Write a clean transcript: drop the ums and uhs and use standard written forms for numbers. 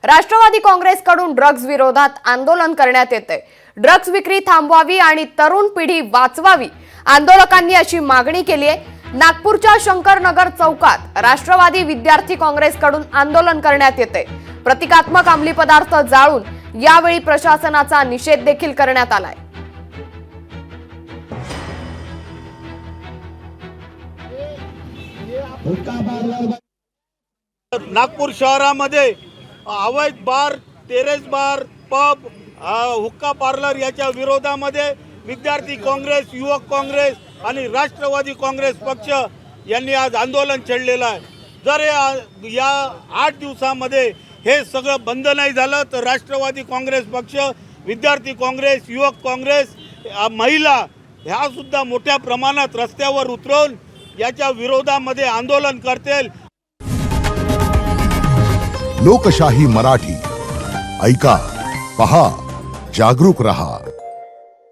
राष्ट्रवादी काँग्रेसकडून ड्रग्ज विरोधात आंदोलन करण्यात येते। ड्रग्ज विक्री थांबवावी आणि तरुण पिढी वाचवावी आंदोलकांनी अशी मागणी केली आहे। नागपूरच्या शंकरनगर चौकात राष्ट्रवादी विद्यार्थी काँग्रेसकडून आंदोलन करण्यात येते। प्रतिकात्मक अंमली पदार्थ जाळून यावेळी प्रशासनाचा निषेध देखील करण्यात आलाय। नागपूर शहरामध्ये अवैध बार, टेरेस बार, पब, हुक्का पार्लर याच्या विरोधामध्ये विद्यार्थी काँग्रेस, युवक काँग्रेस आणि राष्ट्रवादी काँग्रेस पक्ष यांनी आज आंदोलन छेडलेलं आहे। जर या 8 दिवसामध्ये हे सगळं बंद नाही झालं तर राष्ट्रवादी काँग्रेस पक्ष, विद्यार्थी काँग्रेस, युवक काँग्रेस, महिला ह्या सुद्धा मोठ्या प्रमाणात रस्त्यावर उतरून याच्या विरोधामध्ये आंदोलन करतील। लोकशाही मराठी ऐका, पहा, जागरूक रहा।